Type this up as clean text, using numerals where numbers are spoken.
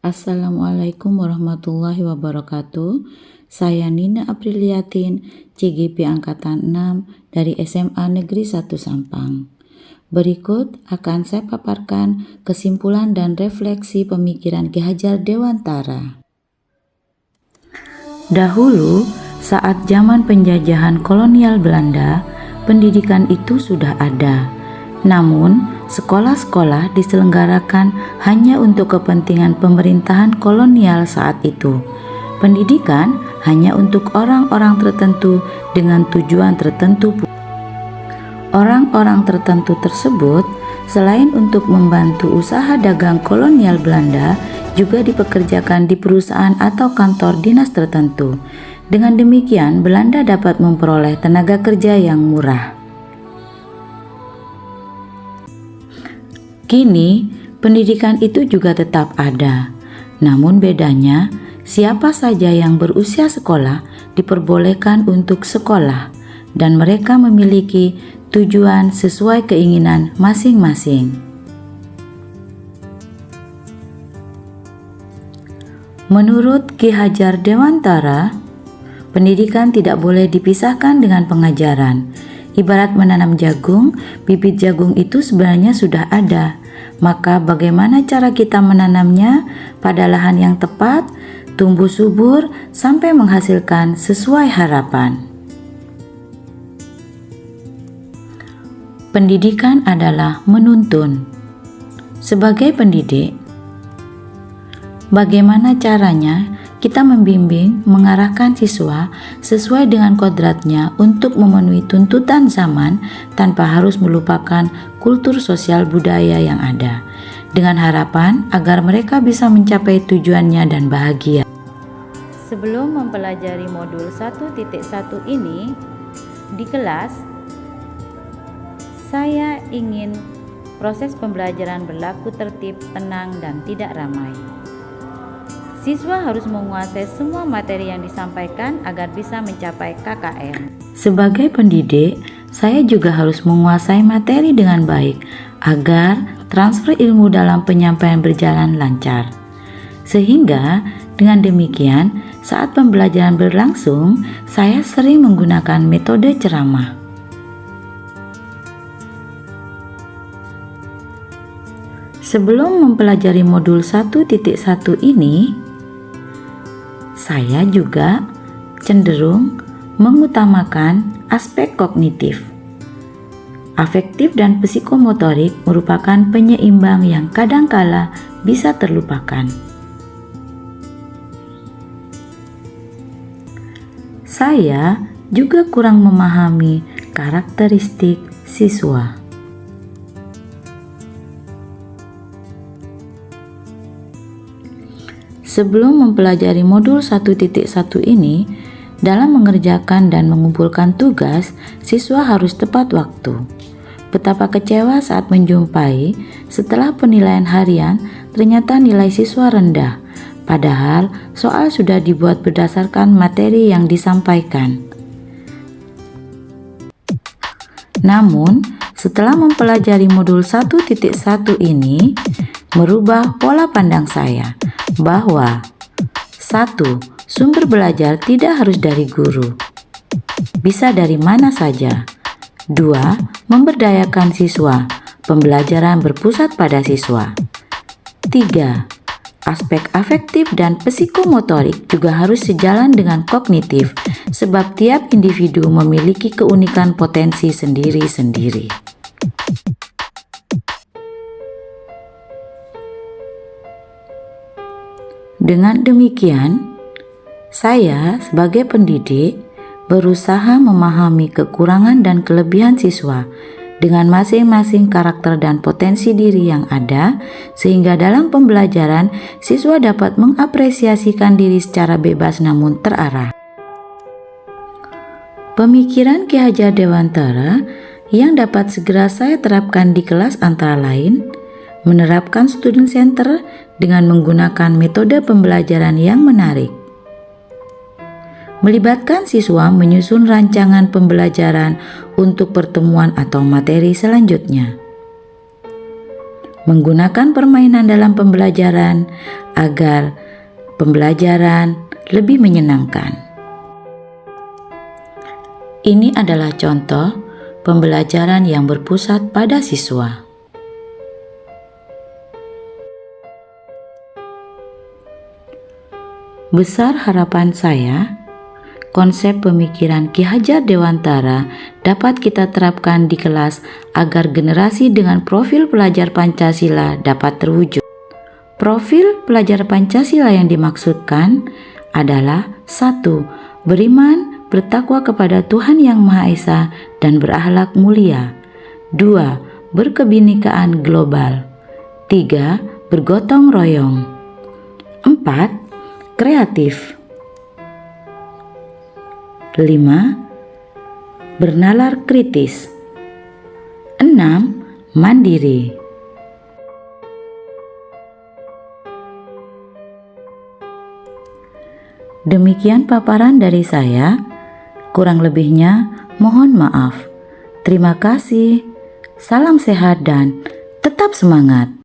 Assalamualaikum warahmatullahi wabarakatuh. Saya Nina Apriliatin, CGP Angkatan 6 dari SMA Negeri 1 Sampang. Berikut akan saya paparkan kesimpulan dan refleksi pemikiran Ki Hajar Dewantara. Dahulu, saat zaman penjajahan kolonial Belanda, pendidikan itu sudah ada. Namun, sekolah-sekolah diselenggarakan hanya untuk kepentingan pemerintahan kolonial saat itu. Pendidikan hanya untuk orang-orang tertentu dengan tujuan tertentu. Orang-orang tertentu tersebut, selain untuk membantu usaha dagang kolonial Belanda, juga dipekerjakan di perusahaan atau kantor dinas tertentu. Dengan demikian, Belanda dapat memperoleh tenaga kerja yang murah. Kini, pendidikan itu juga tetap ada. Namun bedanya, siapa saja yang berusia sekolah diperbolehkan untuk sekolah dan mereka memiliki tujuan sesuai keinginan masing-masing. Menurut Ki Hajar Dewantara, pendidikan tidak boleh dipisahkan dengan pengajaran. Ibarat menanam jagung, bibit jagung itu sebenarnya sudah ada. Maka bagaimana cara kita menanamnya pada lahan yang tepat, tumbuh subur sampai menghasilkan sesuai harapan. Pendidikan adalah menuntun. Sebagai pendidik, bagaimana caranya kita membimbing, mengarahkan siswa sesuai dengan kodratnya untuk memenuhi tuntutan zaman tanpa harus melupakan kultur sosial budaya yang ada, dengan harapan agar mereka bisa mencapai tujuannya dan bahagia. Sebelum mempelajari modul 1.1 ini di kelas, saya ingin proses pembelajaran berlaku tertib, tenang, dan tidak ramai. Siswa harus menguasai semua materi yang disampaikan agar bisa mencapai KKM. Sebagai pendidik, saya juga harus menguasai materi dengan baik agar transfer ilmu dalam penyampaian berjalan lancar. Sehingga dengan demikian, saat pembelajaran berlangsung, saya sering menggunakan metode ceramah. Sebelum mempelajari modul 1.1 ini, saya juga cenderung mengutamakan aspek kognitif. Afektif dan psikomotorik merupakan penyeimbang yang kadangkala bisa terlupakan. Saya juga kurang memahami karakteristik siswa. Sebelum mempelajari modul 1.1 ini, dalam mengerjakan dan mengumpulkan tugas, siswa harus tepat waktu. Betapa kecewa saat menjumpai setelah penilaian harian ternyata nilai siswa rendah, padahal soal sudah dibuat berdasarkan materi yang disampaikan. Namun, setelah mempelajari modul 1.1 ini, merubah pola pandang saya bahwa 1. Sumber belajar tidak harus dari guru, bisa dari mana saja. 2. Memberdayakan siswa, pembelajaran berpusat pada siswa. 3. Aspek afektif dan psikomotorik juga harus sejalan dengan kognitif, sebab tiap individu memiliki keunikan potensi sendiri-sendiri. Dengan demikian, saya sebagai pendidik berusaha memahami kekurangan dan kelebihan siswa dengan masing-masing karakter dan potensi diri yang ada, sehingga dalam pembelajaran siswa dapat mengapresiasikan diri secara bebas namun terarah. Pemikiran Ki Hajar Dewantara yang dapat segera saya terapkan di kelas antara lain, menerapkan student center dengan menggunakan metode pembelajaran yang menarik. Melibatkan siswa menyusun rancangan pembelajaran untuk pertemuan atau materi selanjutnya. menggunakan permainan dalam pembelajaran agar pembelajaran lebih menyenangkan. Ini adalah contoh pembelajaran yang berpusat pada siswa. Besar harapan saya, konsep pemikiran Ki Hajar Dewantara dapat kita terapkan di kelas agar generasi dengan profil pelajar Pancasila dapat terwujud. Profil pelajar Pancasila yang dimaksudkan adalah 1. Beriman, bertakwa kepada Tuhan Yang Maha Esa dan berakhlak mulia. 2. Berkebinekaan global. 3. Bergotong royong. 4. Kreatif. 5. Bernalar kritis. 6. Mandiri. Demikian paparan dari saya. Kurang lebihnya mohon maaf. Terima kasih. Salam sehat dan tetap semangat.